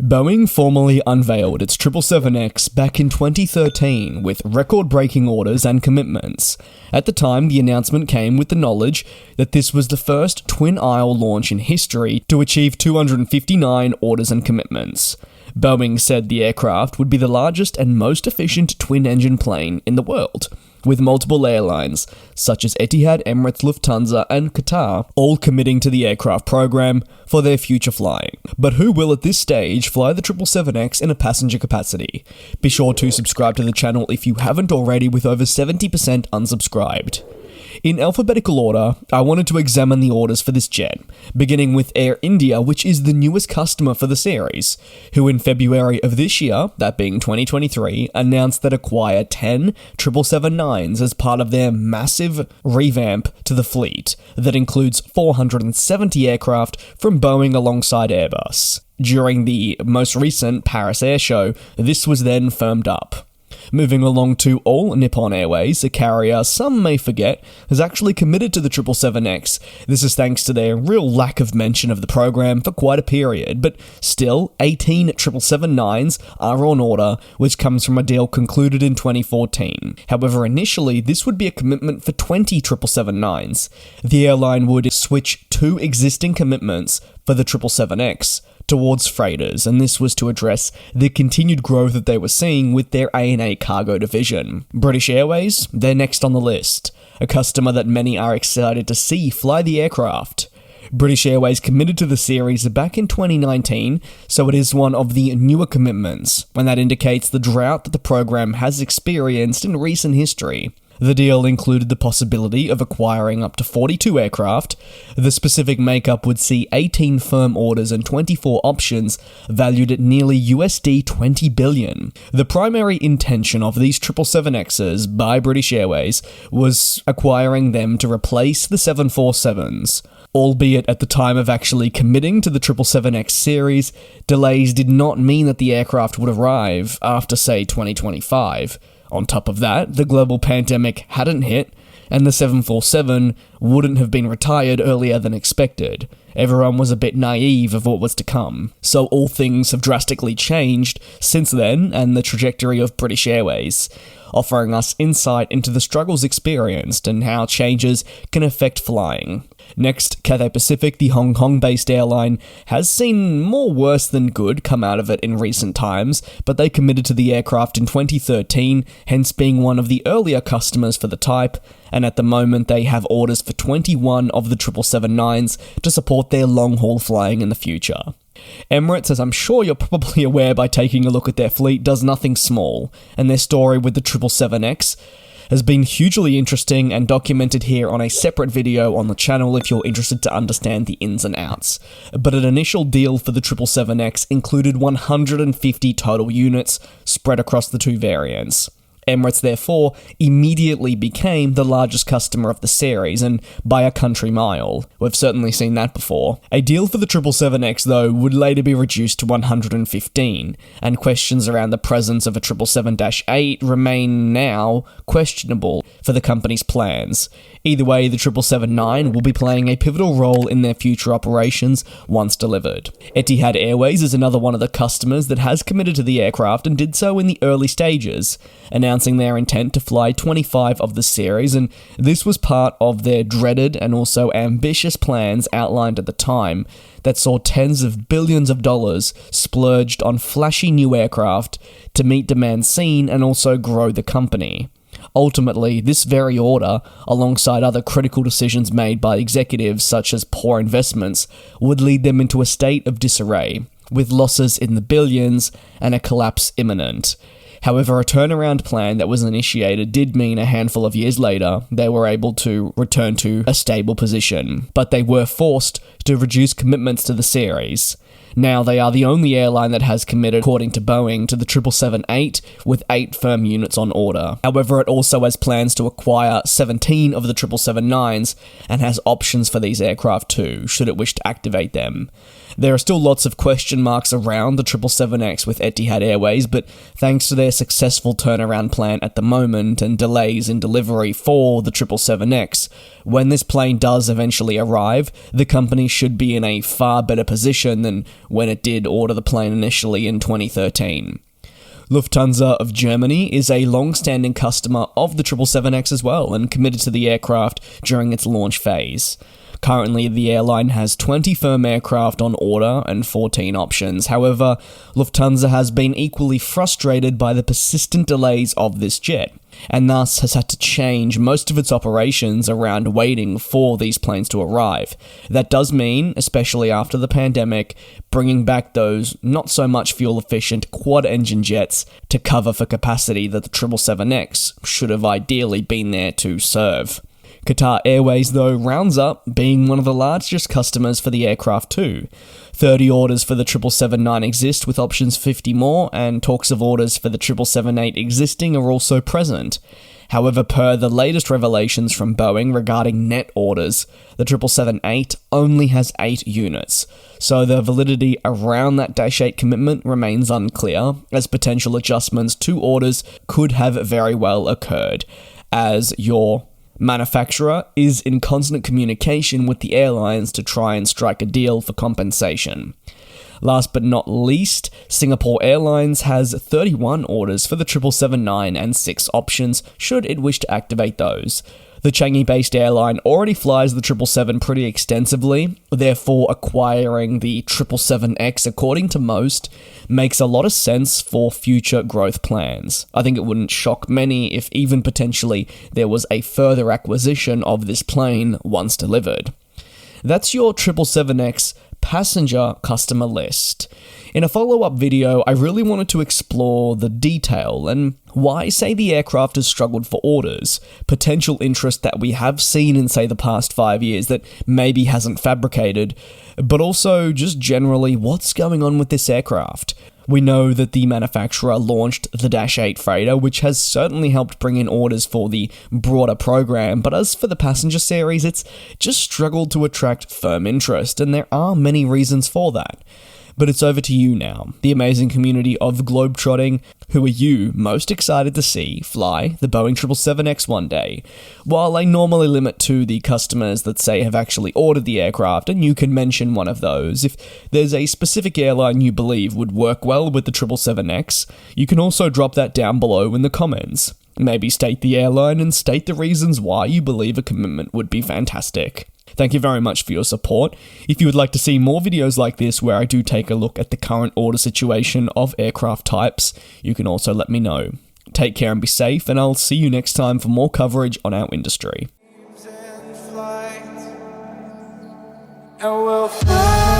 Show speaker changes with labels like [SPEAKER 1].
[SPEAKER 1] Boeing formally unveiled its 777X back in 2013 with record-breaking orders and commitments. At the time, the announcement came with the knowledge that this was the first twin-aisle launch in history to achieve 259 orders and commitments. Boeing said the aircraft would be the largest and most efficient twin-engine plane in the world, with multiple airlines, such as Etihad, Emirates, Lufthansa, and Qatar, all committing to the aircraft program for their future flying. But who will at this stage fly the 777X in a passenger capacity? Be sure to subscribe to the channel if you haven't already, with over 70% unsubscribed. In alphabetical order, I wanted to examine the orders for this jet, beginning with Air India, which is the newest customer for the series, who in February of this year, that being 2023, announced that acquire 10 777-9s as part of their massive revamp to the fleet that includes 470 aircraft from Boeing alongside Airbus. During the most recent Paris Air Show, this was then firmed up. Moving along to All Nippon Airways, a carrier some may forget has actually committed to the 777X. This is thanks to their real lack of mention of the program for quite a period, but still, 18 777-9s are on order, which comes from a deal concluded in 2014. However, initially, this would be a commitment for 20 777-9s. The airline would switch 2 existing commitments for the 777X towards freighters, and this was to address the continued growth that they were seeing with their ANA cargo division. British Airways, they're next on the list, a customer that many are excited to see fly the aircraft. British Airways committed to the series back in 2019, so it is one of the newer commitments, and that indicates the drought that the program has experienced in recent history. The deal included the possibility of acquiring up to 42 aircraft. The specific makeup would see 18 firm orders and 24 options valued at nearly $20 billion. The primary intention of these 777Xs by British Airways was acquiring them to replace the 747s. Albeit at the time of actually committing to the 777X series, delays did not mean that the aircraft would arrive after, say, 2025. On top of that, the global pandemic hadn't hit, and the 747 wouldn't have been retired earlier than expected. Everyone was a bit naive of what was to come. So all things have drastically changed since then, and the trajectory of British Airways, offering us insight into the struggles experienced and how changes can affect flying. Next, Cathay Pacific, the Hong Kong-based airline, has seen more worse than good come out of it in recent times, but they committed to the aircraft in 2013, hence being one of the earlier customers for the type, and at the moment they have orders for 21 of the 777-9s to support their long-haul flying in the future. Emirates, as I'm sure you're probably aware by taking a look at their fleet, does nothing small, and their story with the 777X has been hugely interesting and documented here on a separate video on the channel if you're interested to understand the ins and outs. But an initial deal for the 777X included 150 total units spread across the 2 variants. Emirates, therefore, immediately became the largest customer of the series, and by a country mile. We've certainly seen that before. A deal for the 777X, though, would later be reduced to 115, and questions around the presence of a 777-8 remain now questionable for the company's plans. Either way, the 777-9 will be playing a pivotal role in their future operations once delivered. Etihad Airways is another one of the customers that has committed to the aircraft and did so in the early stages, announcing their intent to fly 25 of the series, and this was part of their dreaded and also ambitious plans outlined at the time that saw tens of billions of dollars splurged on flashy new aircraft to meet demand seen and also grow the company. Ultimately, this very order, alongside other critical decisions made by executives such as poor investments, would lead them into a state of disarray, with losses in the billions and a collapse imminent. However, a turnaround plan that was initiated did mean a handful of years later they were able to return to a stable position, but they were forced to reduce commitments to the series. Now they are the only airline that has committed, according to Boeing, to the 777-8 with 8 firm units on order. However, it also has plans to acquire 17 of the 777-9s and has options for these aircraft too, should it wish to activate them. There are still lots of question marks around the 777X with Etihad Airways, but thanks to their successful turnaround plan at the moment and delays in delivery for the 777X, when this plane does eventually arrive, the company should be in a far better position than when it did order the plane initially in 2013. Lufthansa of Germany is a long-standing customer of the 777X as well and committed to the aircraft during its launch phase. Currently, the airline has 20 firm aircraft on order and 14 options. However, Lufthansa has been equally frustrated by the persistent delays of this jet, and thus has had to change most of its operations around waiting for these planes to arrive. That does mean, especially after the pandemic, bringing back those not so much fuel-efficient quad-engine jets to cover for capacity that the 777X should have ideally been there to serve. Qatar Airways, though, rounds up being one of the largest customers for the aircraft too. 30 orders for the 777-9 exist, with options 50 more, and talks of orders for the 777-8 existing are also present. However, per the latest revelations from Boeing regarding net orders, the 777-8 only has 8 units, so the validity around that Dash 8 commitment remains unclear, as potential adjustments to orders could have very well occurred, as your manufacturer is in constant communication with the airlines to try and strike a deal for compensation. Last but not least, Singapore Airlines has 31 orders for the 777-9 and 6 options should it wish to activate those. The Changi-based airline already flies the 777 pretty extensively, therefore acquiring the 777X, according to most, makes a lot of sense for future growth plans. I think it wouldn't shock many if even potentially there was a further acquisition of this plane once delivered. That's your 777X passenger customer list. In a follow-up video, I really wanted to explore the detail and why, say, the aircraft has struggled for orders, potential interest that we have seen in, say, the past 5 years that maybe hasn't fabricated, but also just generally what's going on with this aircraft. We know that the manufacturer launched the Dash 8 freighter, which has certainly helped bring in orders for the broader program, but as for the passenger series, it's just struggled to attract firm interest, and there are many reasons for that. But it's over to you now, the amazing community of globetrotting. Who are you most excited to see fly the Boeing 777X one day? While I normally limit to the customers that say have actually ordered the aircraft, and you can mention one of those, if there's a specific airline you believe would work well with the 777X, you can also drop that down below in the comments. Maybe state the airline and state the reasons why you believe a commitment would be fantastic. Thank you very much for your support. If you would like to see more videos like this where I do take a look at the current order situation of aircraft types, you can also let me know. Take care and be safe, and I'll see you next time for more coverage on our industry.
[SPEAKER 2] And we'll fly.